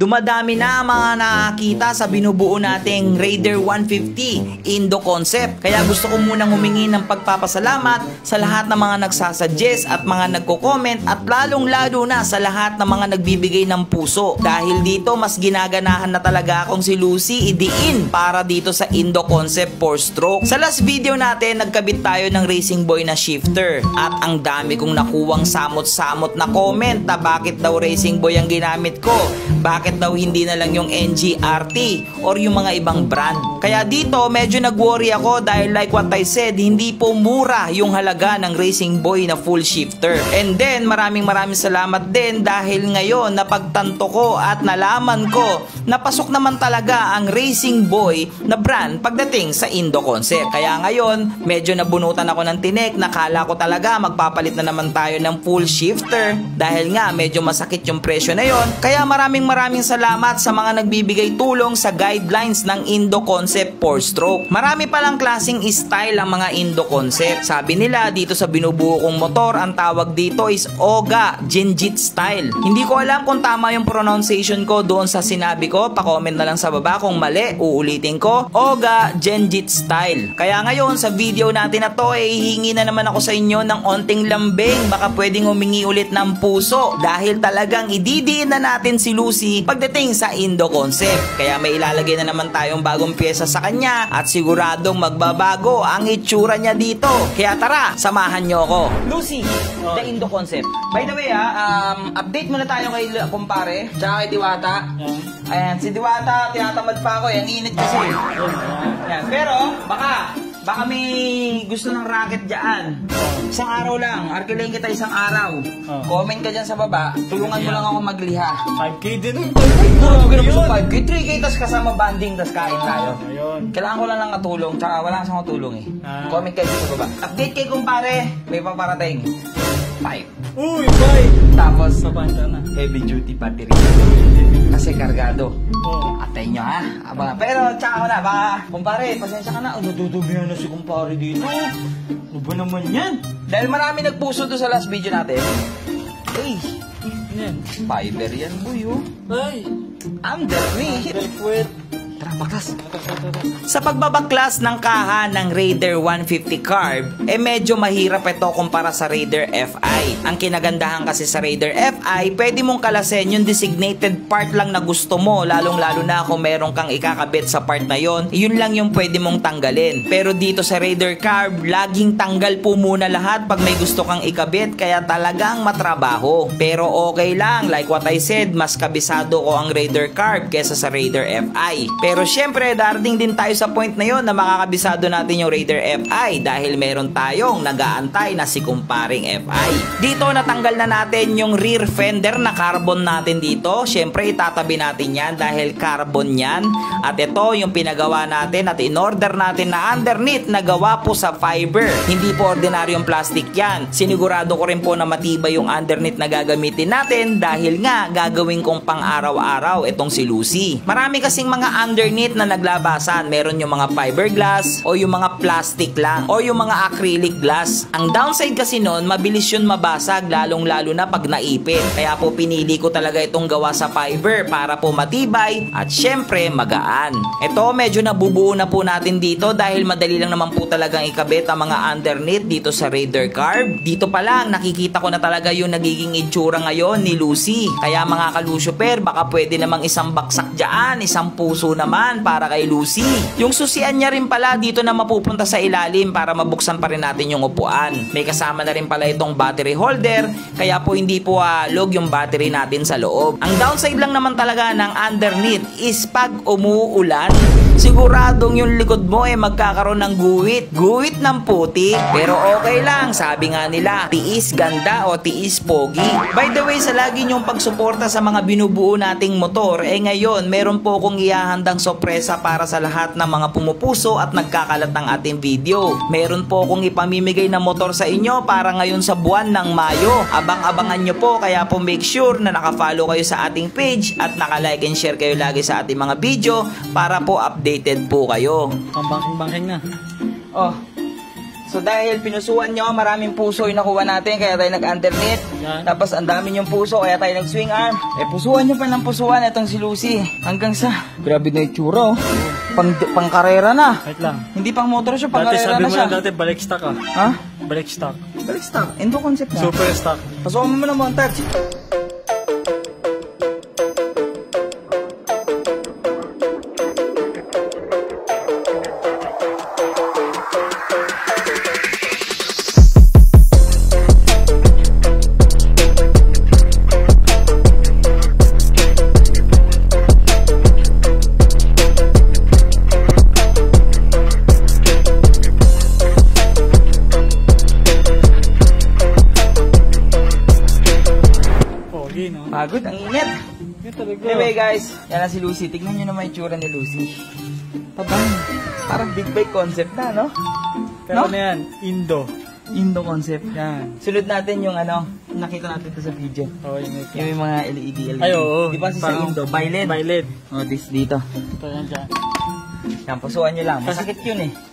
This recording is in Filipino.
Dumadami na ang mga nakakita sa binubuo nating Raider 150 Indo concept. Kaya gusto ko munang humingi ng pagpapasalamat sa lahat ng mga nagsasuggest at mga nagko-comment at lalong-lalo na sa lahat ng mga nagbibigay ng puso. Dahil dito mas ginaganahan na talaga akong si Lucy idiin para dito sa Indo concept 4-stroke. Sa last video natin, nagkabit tayo ng Racing Boy na shifter at ang dami kong nakuwang samot-samot na comment na bakit daw Racing Boy ang ginamit ko. Bakit daw hindi na lang yung NGRT or yung mga ibang brand? Kaya dito medyo nag-worry ako dahil like what I said, hindi po mura yung halaga ng Racing Boy na full shifter. And then maraming salamat din dahil ngayon napagtanto ko at nalaman ko na pasok naman talaga ang Racing Boy na brand pagdating sa Indo concept. Kaya ngayon medyo nabunutan ako ng tinik, nakala ko talaga magpapalit na naman tayo ng full shifter dahil nga medyo masakit yung presyo na yon. Kaya maraming salamat sa mga nagbibigay tulong sa guidelines ng Indo concept 4-stroke. Marami palang klaseng style ang mga Indo concept. Sabi nila dito sa binubuo kong motor, ang tawag dito is Oga Genjit style. Hindi ko alam kung tama yung pronunciation ko doon sa sinabi ko. Pa-comment na lang sa baba kung mali. Uulitin ko, Oga Genjit style. Kaya ngayon sa video natin na to, hihingi na naman ako sa inyo ng onting lambing. Baka pwedeng humingi ulit ng puso dahil talagang ididiin na natin si Lucy pagdating sa Indo concept. Kaya may ilalagay na naman tayong bagong pyesa sa kanya at siguradong magbabago ang itsura niya dito. Kaya tara, samahan nyo ako. Lucy, the Indo concept. By the way update muna tayo kay kumpare tsaka kay Diwata. Ayan, si Diwata tinatamad pa ako, ang init kasi. Ayan, pero baka may gusto ng racket dyan. Isang araw lang, arkilayin kita isang araw. Comment ka dyan sa baba, tulungan mo lang ako magliha. 5K din. Grabe naman sa 5K, 3K, tas kasama banding, tas kain tayo. Kailangan ko lang ng katulong, tsaka wala kasang katulong eh. Comment kayo sa baba. Update kay kumpare, may paparating. 5. Uy, 5! Tapos, mabanta na. Heavy duty battery. Kasi kargado. Atay nyo ha. Pero tsaka ko na, baka kumpare, pasensya ka na. Nadudubihan na si kumpare dito. Ano ba naman yan? Dahil marami nagpuso doon sa last video natin. Ay, yan. Fiber yan boy oh. Ay, underneath. underfoot. Tara, baklas. Sa pagbabaklas ng kaha ng Raider 150 carb, medyo mahirap ito kumpara sa Raider FI. Ang kinagandahan kasi sa Raider FI, pwede mong kalasin yung designated part lang na gusto mo, lalong-lalo na kung meron kang ikakabit sa part na yon, yun lang yung pwede mong tanggalin. Pero dito sa Raider carb, laging tanggal po muna lahat pag may gusto kang ikabit, kaya talagang matrabaho. Pero okay lang, like what I said, mas kabisado ko ang Raider carb kesa sa Raider FI. Pero syempre, darating din tayo sa point na yon na makakabisado natin yung Raider FI dahil meron tayong nag-aantay na si kumparing FI. Dito natanggal na natin yung rear fender na carbon natin dito. Syempre, itatabi natin yan dahil carbon yan. At ito yung pinagawa natin at in-order natin na underneath na gawa po sa fiber. Hindi po ordinaryong plastic yan. Sinigurado ko rin po na matibay yung underneath na gagamitin natin dahil nga gagawin kong pang araw-araw itong si Lucy. Marami kasing mga underneath na naglabasan. Meron yung mga fiberglass o yung mga plastic lang o yung mga acrylic glass. Ang downside kasi nun, mabilis yun mabasag lalong-lalo na pag naipit. Kaya po pinili ko talaga itong gawa sa fiber para po matibay at syempre magaan. Ito medyo nabubuo na po natin dito dahil madali lang naman po talagang ikabit ang mga underneath dito sa Raider carb. Dito pa lang nakikita ko na talaga yung nagiging itsura ngayon ni Lucy. Kaya mga kalusyuper, baka pwede namang isang baksak dyan, isang puso naman para kay Lucy. Yung susian niya rin pala dito na mapupunta sa ilalim para mabuksan pa rin natin yung upuan. May kasama na rin pala itong battery holder kaya po hindi po log yung battery natin sa loob. Ang downside lang naman talaga ng underneath is pag umuulan, siguradong yung likod mo magkakaroon ng guwit ng puti. Pero okay lang, sabi nga nila, tiis ganda o tiis pogi. By the way, sa lagi nyong pagsuporta sa mga binubuo nating motor, ngayon meron po kong ihahandang sorpresa para sa lahat ng mga pumupuso at nagkakalat ng ating video. Meron po akong ipamimigay na motor sa inyo para ngayon sa buwan ng Mayo. Abang-abangan nyo po, kaya po make sure na nakafollow kayo sa ating page at nakalike and share kayo lagi sa ating mga video para po updated po kayo. Pambangking-bangking na. Oh, So dahil pinusuan nyo, maraming puso yung nakuha natin, kaya tayo nag-underneath. Yan. Tapos ang dami yung puso, kaya tayo nag-swing arm. Eh, pusuan nyo pa ng pusuan, itong si Lucy. Hanggang sa, grabe na yung tsura, oh. Pang karera na. Wait lang. Hindi pang motor siya, pang Dati karera sabi na mo siya. lang dati, balik stock ah. Ha? Balik stock. Balik stock. Endo concept na. Super stock. Pasukan mo muna montage. Pogi, no? Pagod, ang init. Yan talaga. Anyway guys, yan na si Lucy. Tignan nyo naman yung tsura ni Lucy. Tabang. Parang big bike concept na, no? Pero No? ano yan? Indo. Indo concept. Yan. Sunod natin yung ano, nakita natin ito sa video. Oh, yung may Yung mga LED. Ay, oo. Di ba si sa Parang Indo? By LED. By LED. Oh, this dito. Ito yan dyan. Yan, pusuan nyo lang. Masakit yun eh.